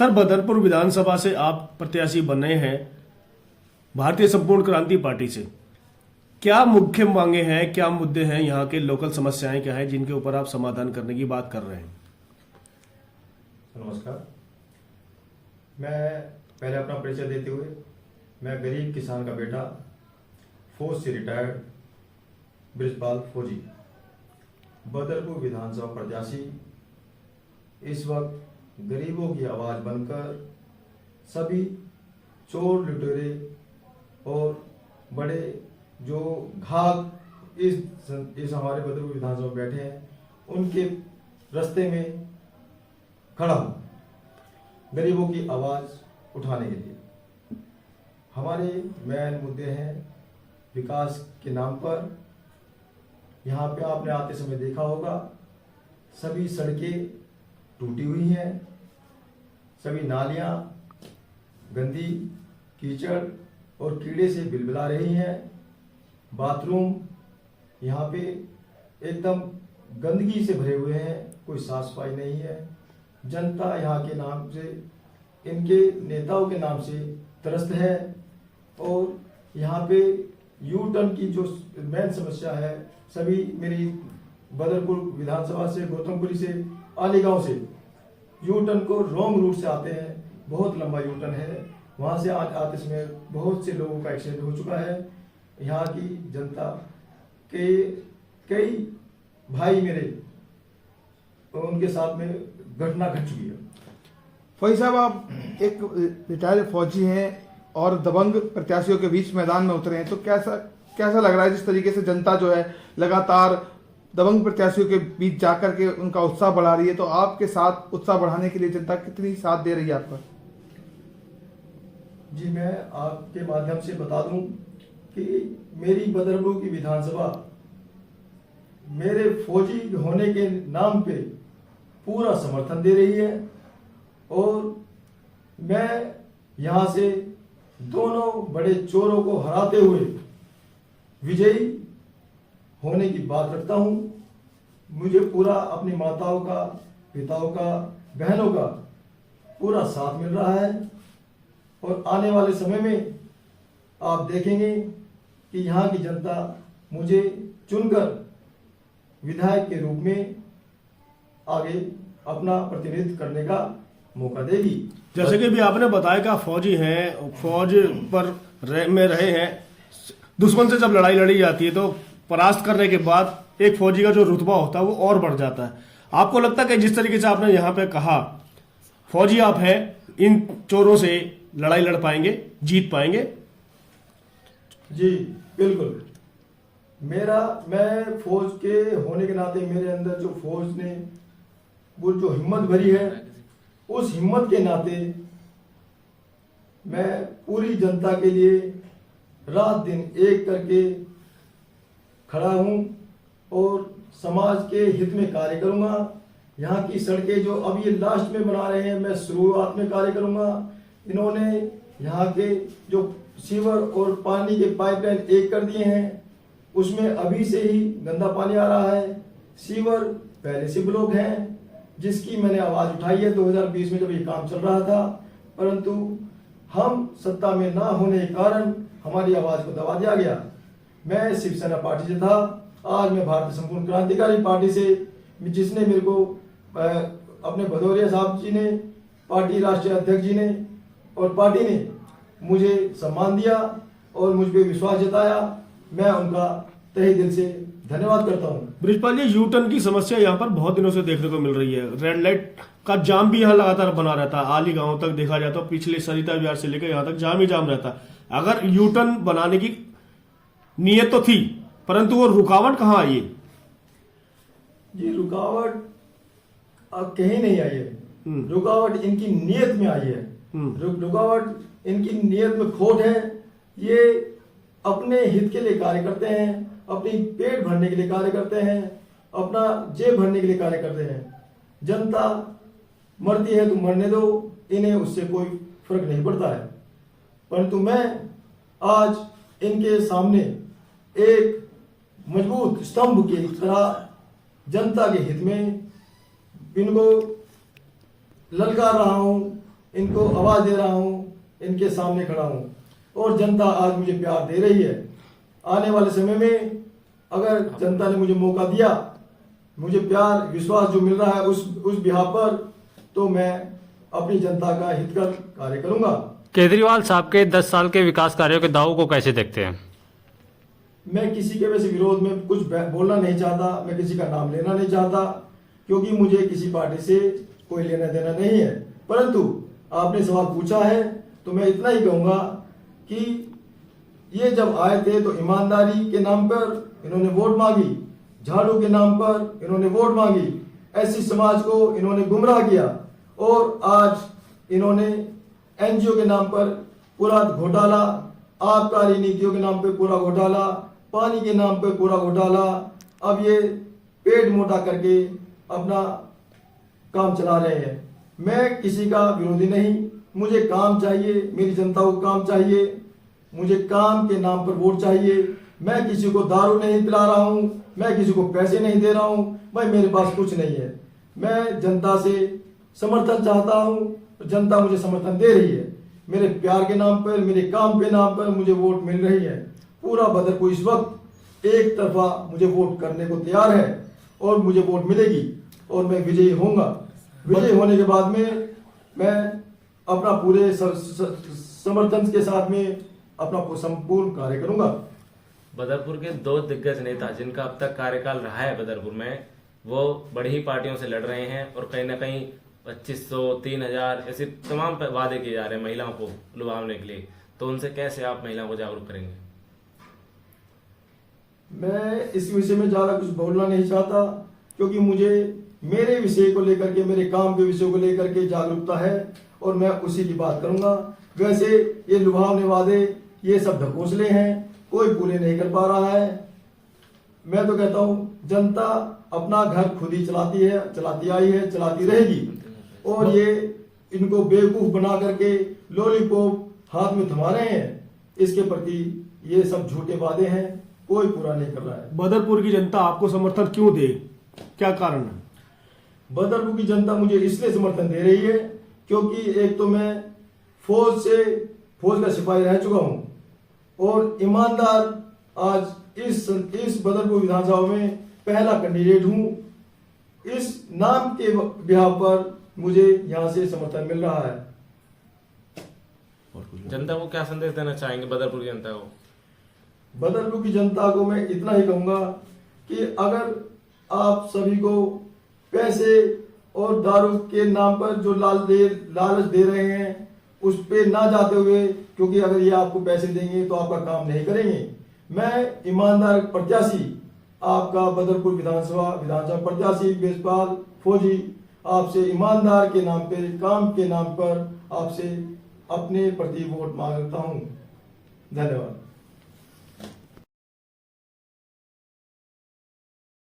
Sir, Badarpur विधानसभा से आप प्रत्याशी बने हैं भारतीय संपूर्ण क्रांति पार्टी से। क्या मुख्य मांगे हैं, क्या मुद्दे हैं, यहाँ के लोकल समस्याएं क्या हैं जिनके ऊपर आप समाधान करने की बात कर रहे हैं? नमस्कार। मैं पहले अपना परिचय देते हुए, मैं गरीब किसान का बेटा, फौज से रिटायर्ड ब्रिजपाल फौजी, बदरपुर विधानसभा प्रत्याशी, इस वक्त गरीबों की आवाज बनकर सभी चोर लुटेरे और बड़े जो घात इस हमारे बदरपुर विधानसभा में बैठे हैं उनके रास्ते में खड़ा हूं, गरीबों की आवाज उठाने के लिए। हमारे मेन मुद्दे हैं विकास के नाम पर। यहाँ पे आपने आते समय देखा होगा, सभी सड़कें टूटी हुई हैं, सभी नालियां गंदी, कीचड़ और कीड़े से बिलबिला रही हैं। बाथरूम यहाँ पे एकदम गंदगी से भरे हुए हैं, कोई साफ सफाई नहीं है। जनता यहाँ के नाम से, इनके नेताओं के नाम से त्रस्त है। और यहाँ पे यू टर्न की जो मेन समस्या है, सभी मेरी बदरपुर विधानसभा से, गौतमपुरी से, आलीगांव से यू टर्न को रॉन्ग रूट से आते हैं। बहुत लंबा यू टर्न है, वहां से आते समय बहुत से लोगों का एक्सीडेंट हो चुका है। यहाँ की जनता के कई भाई मेरे, उनके साथ में घटना घट चुकी है। फौजी साहब, आप एक रिटायर्ड फौजी हैं और दबंग प्रत्याशियों के बीच मैदान में उतरे हैं, तो कैसा लग रहा है जिस तरीके से जनता जो है लगातार दबंग प्रत्याशियों के बीच जाकर के उनका उत्साह बढ़ा रही है, तो आपके साथ उत्साह बढ़ाने के लिए जनता कितनी साथ दे रही है आपका? जी, मैं आपके माध्यम से बता दूं कि मेरी बदरपुर की विधानसभा मेरे फौजी होने के नाम पे पूरा समर्थन दे रही है। और मैं यहां से दोनों बड़े चोरों को हराते हुए विजयी होने की बात रखता हूं। मुझे पूरा अपनी माताओं का, पिताओं का, बहनों का पूरा साथ मिल रहा है। और आने वाले समय में आप देखेंगे कि यहाँ की जनता मुझे चुनकर विधायक के रूप में आगे अपना प्रतिनिधित्व करने का मौका देगी। जैसे कि भी आपने बताया कि आप फौजी हैं, फौज पर में रहे हैं, दुश्मन से जब लड़ाई लड़ी जाती है तो परास्त करने के बाद एक फौजी का जो रुतबा होता है वो और बढ़ जाता है। आपको लगता है कि जिस तरीके से आपने यहाँ पे कहा, फौजी आप हैं, इन चोरों से लड़ाई लड़ पाएंगे, जीत पाएंगे? जी बिल्कुल। मैं फौज के होने के नाते मेरे अंदर जो फौज ने वो जो हिम्मत भरी है, उस हिम्मत के नाते मैं पूरी जनता के लिए रात दिन एक करके खड़ा हूं और समाज के हित में कार्य करूंगा। यहाँ की सड़कें जो अब ये लास्ट में बना रहे हैं, मैं शुरुआत में कार्य करूंगा। इन्होंने यहाँ के जो सीवर और पानी के पाइपलाइन एक कर दिए हैं, उसमें अभी से ही गंदा पानी आ रहा है। सीवर पहले से ब्लॉक हैं, जिसकी मैंने आवाज उठाई है 2020 में जब ये काम चल रहा था, परंतु हम सत्ता में ना होने के कारण हमारी आवाज को दबा दिया गया। मैं शिवसेना पार्टी से था, आज मैं भारतीय संपूर्ण क्रांतिकारी पार्टी से, जिसने मेरे को अपने भदौरिया साहब जी ने, पार्टी राष्ट्रीय अध्यक्ष जी ने और पार्टी ने मुझे सम्मान दिया और मुझ पर विश्वास जताया। मैं उनका तहे दिल से धन्यवाद करता हूं। ब्रिजपाल जी, यू टर्न की समस्या यहाँ पर बहुत दिनों से देखने को मिल रही है। रेड लाइट का जाम भी यहाँ लगातार बना रहता है। आली गांव तक देखा जाए तो पिछले सरिता विहार से लेकर यहाँ तक जाम ही जाम रहता है। अगर यू टर्न बनाने की नीयत तो थी, परंतु वो रुकावट कहाँ आई है? जी, रुकावट कहीं नहीं आई है। रुकावट इनकी नीयत में आई है। रुकावट इनकी नीयत में खोट है। ये अपने हित के लिए कार्य करते हैं, अपनी पेट भरने के लिए कार्य करते हैं, अपना जेब भरने के लिए कार्य करते हैं। जनता मरती है तो मरने दो, इन्हें उससे कोई फर्क नहीं पड़ता है। परंतु मैं आज इनके सामने एक मजबूत स्तंभ की तरह जनता के हित में इनको ललकार रहा हूं इनको आवाज दे रहा हूँ, इनके सामने खड़ा हूँ और जनता आज मुझे प्यार दे रही है। आने वाले समय में अगर जनता ने मुझे मौका दिया, मुझे प्यार विश्वास जो मिल रहा है उस बिहार पर, तो मैं अपनी जनता का हितकर कार्य करूंगा। केजरीवाल साहब के 10 साल के विकास कार्यों के दावों को कैसे देखते हैं? मैं किसी के वैसे विरोध में कुछ बोलना नहीं चाहता, मैं किसी का नाम लेना नहीं चाहता, क्योंकि मुझे किसी पार्टी से कोई लेना देना नहीं है। परंतु आपने सवाल पूछा है तो मैं इतना ही कहूंगा कि ये जब आए थे तो ईमानदारी के नाम पर इन्होंने वोट मांगी, झाड़ू के नाम पर इन्होंने वोट मांगी, ऐसी समाज को इन्होंने गुमराह किया और आज इन्होंने एनजीओ के नाम पर पूरा घोटाला, आबकारी नीतियों के नाम पर पूरा घोटाला, पानी के नाम पर पूरा घोटाला, अब ये पेट मोटा करके अपना काम चला रहे हैं। मैं किसी का विरोधी नहीं, मुझे काम चाहिए, मेरी जनता को काम चाहिए, मुझे काम के नाम पर वोट चाहिए। मैं किसी को दारू नहीं पिला रहा हूं, मैं किसी को पैसे नहीं दे रहा हूं, भाई मेरे पास कुछ नहीं है। मैं जनता से समर्थन चाहता हूं, जनता मुझे समर्थन दे रही है। मेरे प्यार के नाम पर, मेरे काम के नाम पर मुझे वोट मिल रही है। पूरा बदरपुर इस वक्त एक तरफा मुझे वोट करने को तैयार है और मुझे वोट मिलेगी और मैं विजयी होऊंगा। विजयी होने के बाद में मैं अपना पूरे समर्थन के साथ में अपना संपूर्ण कार्य करूंगा। बदरपुर के 2 दिग्गज नेता जिनका अब तक कार्यकाल रहा है बदरपुर में, वो बड़ी ही पार्टियों से लड़ रहे हैं और कहीं ना कहीं 2500, 3000 ऐसे तमाम वादे किए जा रहे हैं महिलाओं को लुभावने के लिए। तो उनसे कैसे आप महिलाओं को जागरूक करेंगे? मैं इस विषय में ज्यादा कुछ बोलना नहीं चाहता, क्योंकि मुझे मेरे विषय को लेकर के, मेरे काम के विषय को लेकर के जागरूकता है और मैं उसी की बात करूंगा। वैसे ये लुभावने वादे, ये सब ढकोसले हैं, कोई पूरे नहीं कर पा रहा है। मैं तो कहता हूं जनता अपना घर खुद ही चलाती है, चलाती आई है, चलाती रहेगी और ये इनको बेवकूफ बना करके लॉलीपॉप हाथ में थमा रहे हैं। इसके प्रति ये सब झूठे वादे हैं, कोई पूरा नहीं कर रहा है। बदरपुर की जनता आपको समर्थन क्यों दे, क्या कारण है? बदरपुर की जनता मुझे इसलिए समर्थन दे रही है क्योंकि एक तो मैं फौज का सिपाही रह चुका हूं और ईमानदार आज इस बदरपुर विधानसभा में पहला कैंडिडेट हूं। इस नाम के बिहार पर मुझे यहां से समर्थन मिल रहा है। जनता को क्या संदेश देना चाहेंगे, बदरपुर की जनता को? बदरपुर की जनता को मैं इतना ही कहूंगा कि अगर आप सभी को पैसे और दारू के नाम पर जो लालच दे रहे हैं उस पे ना जाते हुए, क्योंकि अगर ये आपको पैसे देंगे तो आपका काम नहीं करेंगे। मैं ईमानदार प्रत्याशी, आपका बदरपुर विधानसभा प्रत्याशी बृजपाल फौजी, आपसे ईमानदार के नाम पे, काम के नाम पर आपसे अपने प्रति वोट मांगता हूं। धन्यवाद।